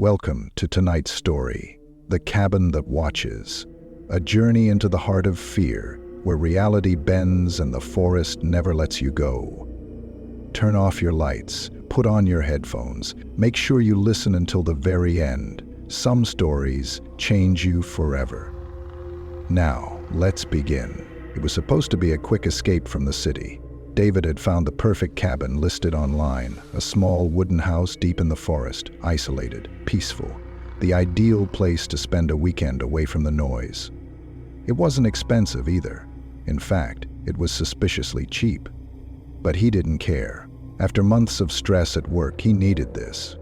Welcome to tonight's story, The Cabin That Watches, a journey into the heart of fear, where reality bends and the forest never lets you go. Turn off your lights, put on your headphones, make sure you listen until the very end. Some stories change you forever. Now, let's begin. It was supposed to be a quick escape from the city. David had found the perfect cabin listed online, a small wooden house deep in the forest, isolated, peaceful, the ideal place to spend a weekend away from the noise. It wasn't expensive either. In fact, it was suspiciously cheap. But he didn't care. After months of stress at work, he needed this.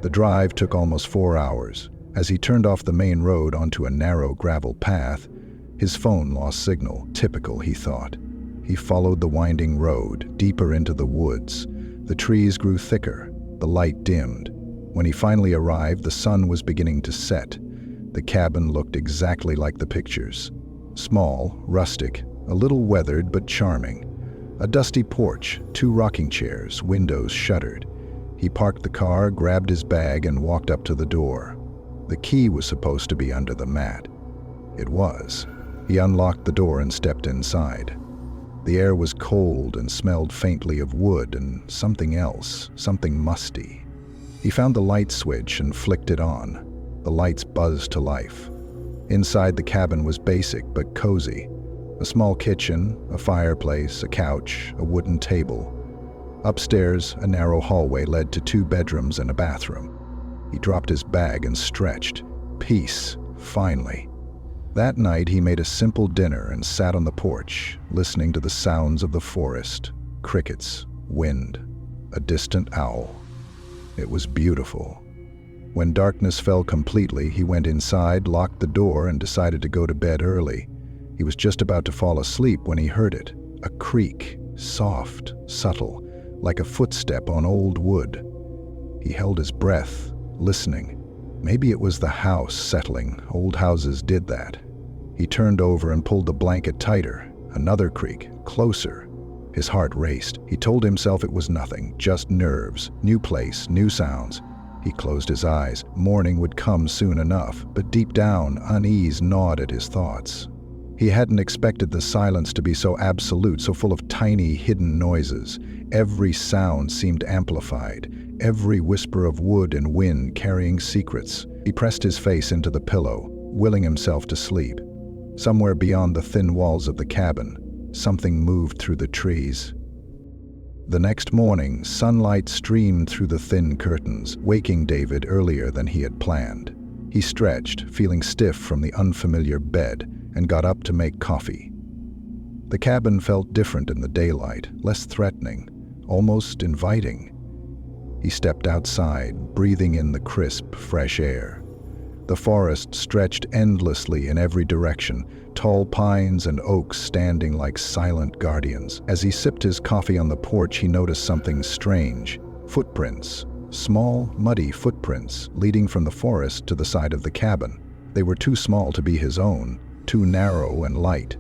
The drive took almost 4 hours. As he turned off the main road onto a narrow gravel path, his phone lost signal. Typical, he thought. He followed the winding road, deeper into the woods. The trees grew thicker, the light dimmed. When he finally arrived, the sun was beginning to set. The cabin looked exactly like the pictures. Small, rustic, a little weathered but charming. A dusty porch, 2 rocking chairs, windows shuttered. He parked the car, grabbed his bag, and walked up to the door. The key was supposed to be under the mat. It was. He unlocked the door and stepped inside. The air was cold and smelled faintly of wood and something else, something musty. He found the light switch and flicked it on. The lights buzzed to life. Inside, the cabin was basic but cozy. A small kitchen, a fireplace, a couch, a wooden table. Upstairs, a narrow hallway led to 2 bedrooms and a bathroom. He dropped his bag and stretched. Peace, finally. That night, he made a simple dinner and sat on the porch, listening to the sounds of the forest, crickets, wind, a distant owl. It was beautiful. When darkness fell completely, he went inside, locked the door, and decided to go to bed early. He was just about to fall asleep when he heard it, a creak, soft, subtle, like a footstep on old wood. He held his breath, listening. Maybe it was the house settling. Old houses did that. He turned over and pulled the blanket tighter. Another creak, closer. His heart raced. He told himself it was nothing, just nerves, new place, new sounds. He closed his eyes. Morning would come soon enough, but deep down, unease gnawed at his thoughts. He hadn't expected the silence to be so absolute, so full of tiny, hidden noises. Every sound seemed amplified, every whisper of wood and wind carrying secrets. He pressed his face into the pillow, willing himself to sleep. Somewhere beyond the thin walls of the cabin, something moved through the trees. The next morning, sunlight streamed through the thin curtains, waking David earlier than he had planned. He stretched, feeling stiff from the unfamiliar bed, and got up to make coffee. The cabin felt different in the daylight, less threatening, almost inviting. He stepped outside, breathing in the crisp, fresh air. The forest stretched endlessly in every direction, tall pines and oaks standing like silent guardians. As he sipped his coffee on the porch, he noticed something strange. Footprints. Small, muddy footprints leading from the forest to the side of the cabin. They were too small to be his own, too narrow and light.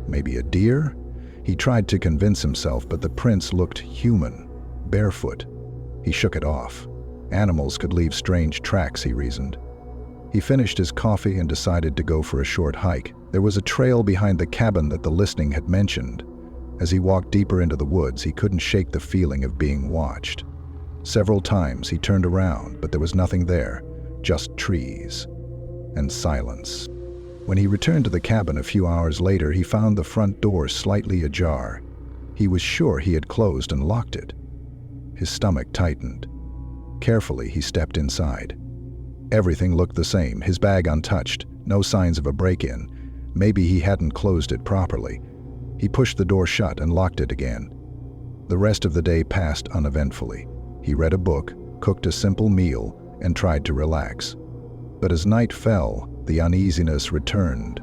Maybe a deer? He tried to convince himself, but the prints looked human, barefoot. He shook it off. Animals could leave strange tracks, he reasoned. He finished his coffee and decided to go for a short hike. There was a trail behind the cabin that the listening had mentioned. As he walked deeper into the woods, he couldn't shake the feeling of being watched. Several times he turned around, but there was nothing there, just trees and silence. When he returned to the cabin a few hours later, he found the front door slightly ajar. He was sure he had closed and locked it. His stomach tightened. Carefully, he stepped inside. Everything looked the same, his bag untouched, no signs of a break-in. Maybe he hadn't closed it properly. He pushed the door shut and locked it again. The rest of the day passed uneventfully. He read a book, cooked a simple meal, and tried to relax. But as night fell, the uneasiness returned.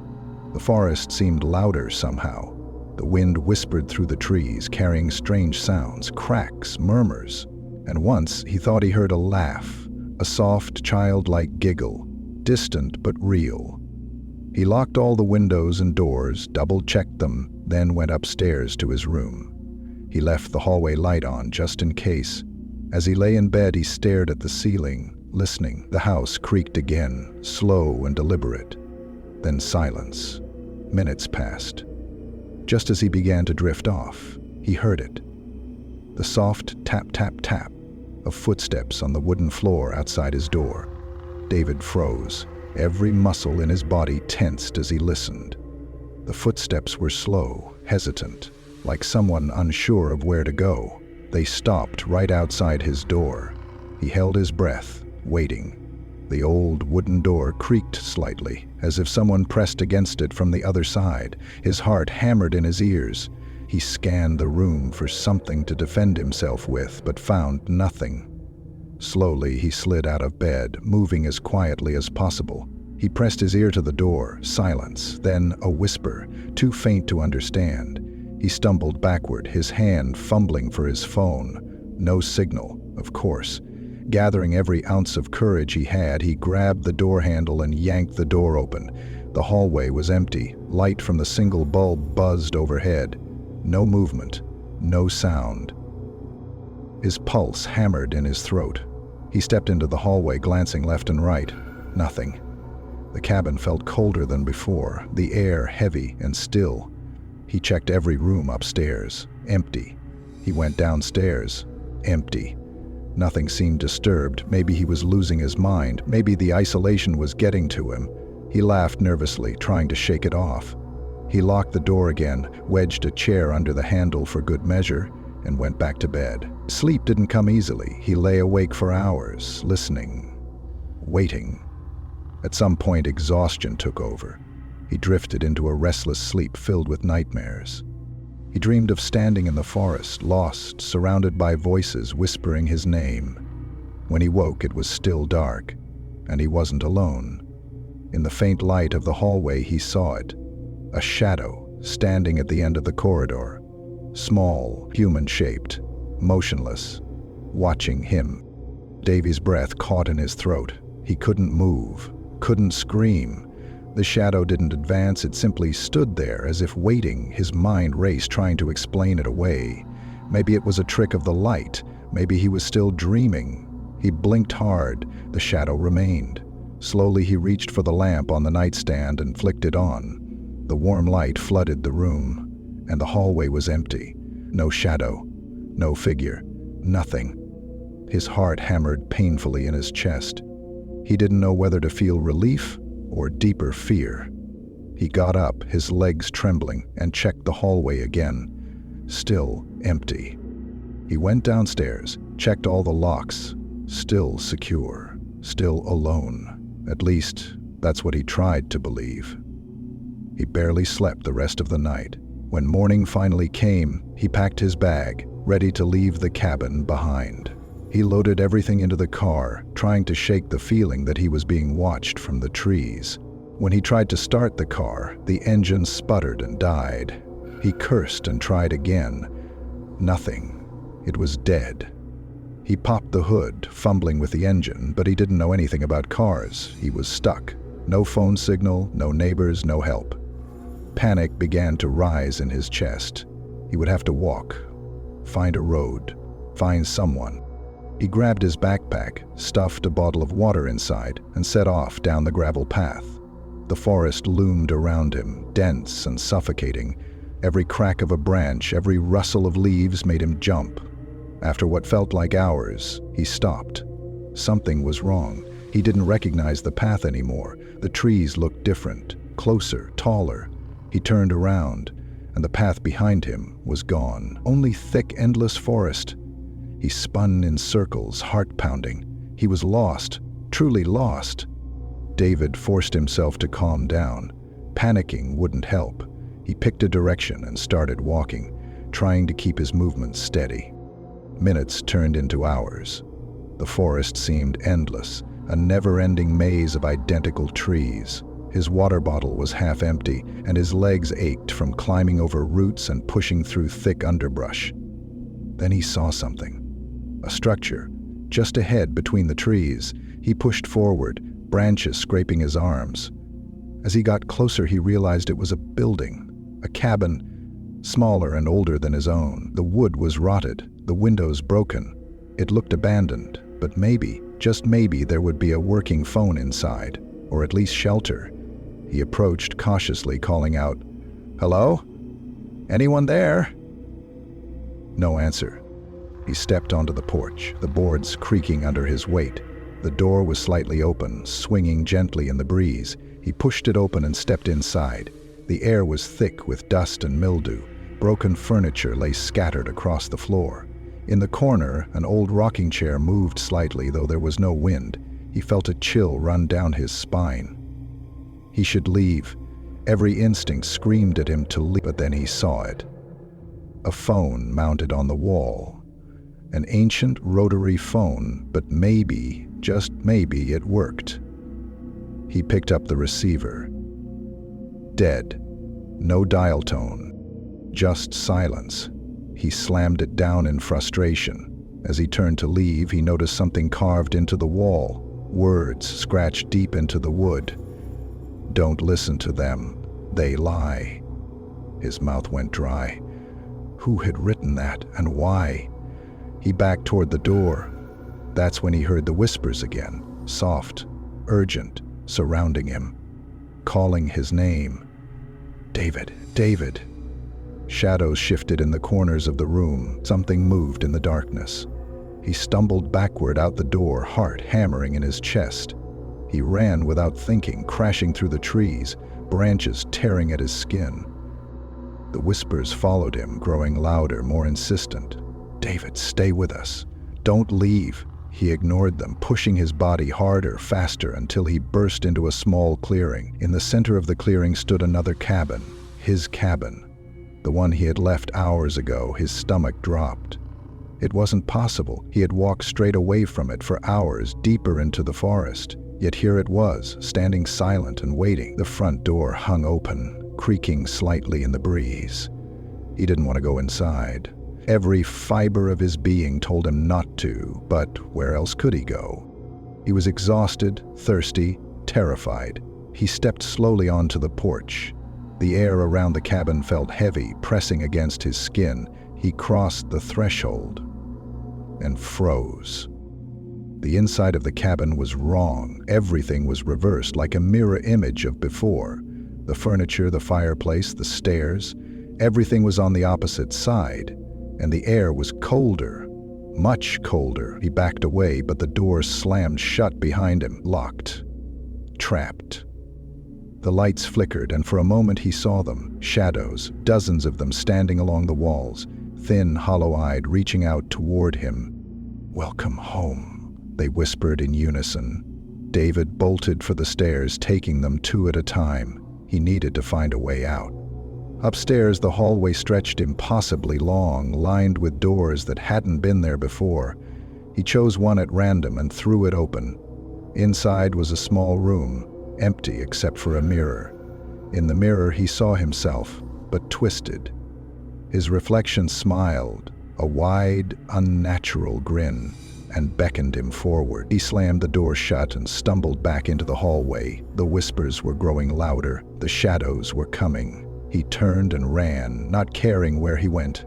The forest seemed louder somehow. The wind whispered through the trees, carrying strange sounds, cracks, murmurs. And once he thought he heard a laugh, a soft, childlike giggle, distant but real. He locked all the windows and doors, double-checked them, then went upstairs to his room. He left the hallway light on just in case. As he lay in bed, he stared at the ceiling, listening. The house creaked again, slow and deliberate. Then silence. Minutes passed. Just as he began to drift off, he heard it. The soft tap, tap, tap of footsteps on the wooden floor outside his door. David froze. Every muscle in his body tensed as he listened. The footsteps were slow, hesitant, like someone unsure of where to go. They stopped right outside his door. He held his breath, waiting. The old wooden door creaked slightly, as if someone pressed against it from the other side. His heart hammered in his ears. He scanned the room for something to defend himself with, but found nothing. Slowly, he slid out of bed, moving as quietly as possible. He pressed his ear to the door. Silence, then a whisper, too faint to understand. He stumbled backward, his hand fumbling for his phone. No signal, of course. Gathering every ounce of courage he had, he grabbed the door handle and yanked the door open. The hallway was empty. Light from the single bulb buzzed overhead. No movement, no sound. His pulse hammered in his throat. He stepped into the hallway, glancing left and right. Nothing. The cabin felt colder than before, the air heavy and still. He checked every room upstairs. Empty. He went downstairs. Empty. Nothing seemed disturbed. Maybe he was losing his mind. Maybe the isolation was getting to him. He laughed nervously, trying to shake it off. He locked the door again, wedged a chair under the handle for good measure, and went back to bed. Sleep didn't come easily. He lay awake for hours, listening, waiting. At some point, exhaustion took over. He drifted into a restless sleep filled with nightmares. He dreamed of standing in the forest, lost, surrounded by voices whispering his name. When he woke, it was still dark, and he wasn't alone. In the faint light of the hallway, he saw it. A shadow standing at the end of the corridor. Small, human-shaped, motionless, watching him. Davy's breath caught in his throat. He couldn't move, couldn't scream. The shadow didn't advance, it simply stood there as if waiting. His mind raced, trying to explain it away. Maybe it was a trick of the light. Maybe he was still dreaming. He blinked hard. The shadow remained. Slowly he reached for the lamp on the nightstand and flicked it on. The warm light flooded the room, and the hallway was empty. No shadow, no figure, nothing. His heart hammered painfully in his chest. He didn't know whether to feel relief or deeper fear. He got up, his legs trembling, and checked the hallway again. Still empty. He went downstairs, checked all the locks. Still secure, still alone. At least, that's what he tried to believe. He barely slept the rest of the night. When morning finally came, he packed his bag, ready to leave the cabin behind. He loaded everything into the car, trying to shake the feeling that he was being watched from the trees. When he tried to start the car, the engine sputtered and died. He cursed and tried again. Nothing. It was dead. He popped the hood, fumbling with the engine, but he didn't know anything about cars. He was stuck. No phone signal, no neighbors, no help. Panic began to rise in his chest. He would have to walk, find a road, find someone. He grabbed his backpack, stuffed a bottle of water inside, and set off down the gravel path. The forest loomed around him, dense and suffocating. Every crack of a branch, every rustle of leaves made him jump. After what felt like hours, he stopped. Something was wrong. He didn't recognize the path anymore. The trees looked different, closer, taller. He turned around, and the path behind him was gone. Only thick, endless forest. He spun in circles, heart pounding. He was lost, truly lost. David forced himself to calm down. Panicking wouldn't help. He picked a direction and started walking, trying to keep his movements steady. Minutes turned into hours. The forest seemed endless, a never-ending maze of identical trees. His water bottle was half empty, and his legs ached from climbing over roots and pushing through thick underbrush. Then he saw something. A structure, just ahead between the trees. He pushed forward, branches scraping his arms. As he got closer, he realized it was a building, a cabin, smaller and older than his own. The wood was rotted, the windows broken. It looked abandoned, but maybe Just maybe there would be a working phone inside, or at least shelter. He approached cautiously, calling out, "Hello? Anyone there?" No answer. He stepped onto the porch, the boards creaking under his weight. The door was slightly open, swinging gently in the breeze. He pushed it open and stepped inside. The air was thick with dust and mildew. Broken furniture lay scattered across the floor. In the corner, an old rocking chair moved slightly, though there was no wind. He felt a chill run down his spine. He should leave. Every instinct screamed at him to leave, but then he saw it. A phone mounted on the wall. An ancient rotary phone, but maybe, just maybe, it worked. He picked up the receiver. Dead. No dial tone. Just silence. He slammed it down in frustration. As he turned to leave, he noticed something carved into the wall. Words scratched deep into the wood. "Don't listen to them. They lie." His mouth went dry. Who had written that, and why? He backed toward the door. That's when he heard the whispers again, soft, urgent, surrounding him, calling his name. "David, David." Shadows shifted in the corners of the room. Something moved in the darkness. He stumbled backward out the door, heart hammering in his chest. He ran without thinking, crashing through the trees, branches tearing at his skin. The whispers followed him, growing louder, more insistent. "David, stay with us. Don't leave." He ignored them, pushing his body harder, faster, until he burst into a small clearing. In the center of the clearing stood another cabin. His cabin. The one he had left hours ago. His stomach dropped. It wasn't possible. He had walked straight away from it for hours, deeper into the forest. Yet here it was, standing silent and waiting. The front door hung open, creaking slightly in the breeze. He didn't want to go inside. Every fiber of his being told him not to, but where else could he go? He was exhausted, thirsty, terrified. He stepped slowly onto the porch. The air around the cabin felt heavy, pressing against his skin. He crossed the threshold and froze. The inside of the cabin was wrong. Everything was reversed, like a mirror image of before. The furniture, the fireplace, the stairs, everything was on the opposite side, and the air was colder, much colder. He backed away, but the door slammed shut behind him, locked, trapped. The lights flickered, and for a moment he saw them, shadows, dozens of them standing along the walls, thin, hollow-eyed, reaching out toward him. "Welcome home," they whispered in unison. David bolted for the stairs, taking them two at a time. He needed to find a way out. Upstairs, the hallway stretched impossibly long, lined with doors that hadn't been there before. He chose one at random and threw it open. Inside was a small room, empty except for a mirror. In the mirror, he saw himself, but twisted. His reflection smiled, a wide, unnatural grin, and beckoned him forward. He slammed the door shut and stumbled back into the hallway. The whispers were growing louder. The shadows were coming. He turned and ran, not caring where he went.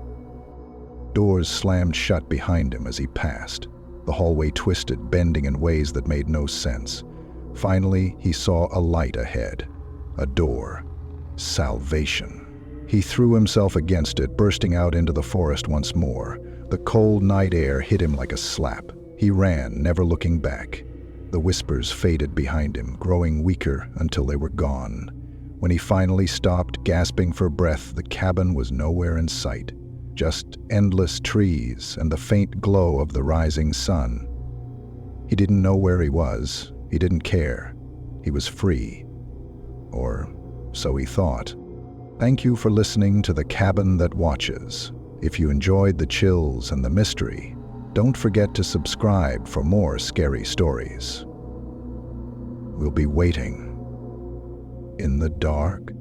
Doors slammed shut behind him as he passed. The hallway twisted, bending in ways that made no sense. Finally, he saw a light ahead. A door. Salvation. He threw himself against it, bursting out into the forest once more. The cold night air hit him like a slap. He ran, never looking back. The whispers faded behind him, growing weaker until they were gone. When he finally stopped, gasping for breath, the cabin was nowhere in sight. Just endless trees and the faint glow of the rising sun. He didn't know where he was. He didn't care. He was free. Or so he thought. Thank you for listening to The Cabin That Watches. If you enjoyed the chills and the mystery, don't forget to subscribe for more scary stories. We'll be waiting in the dark.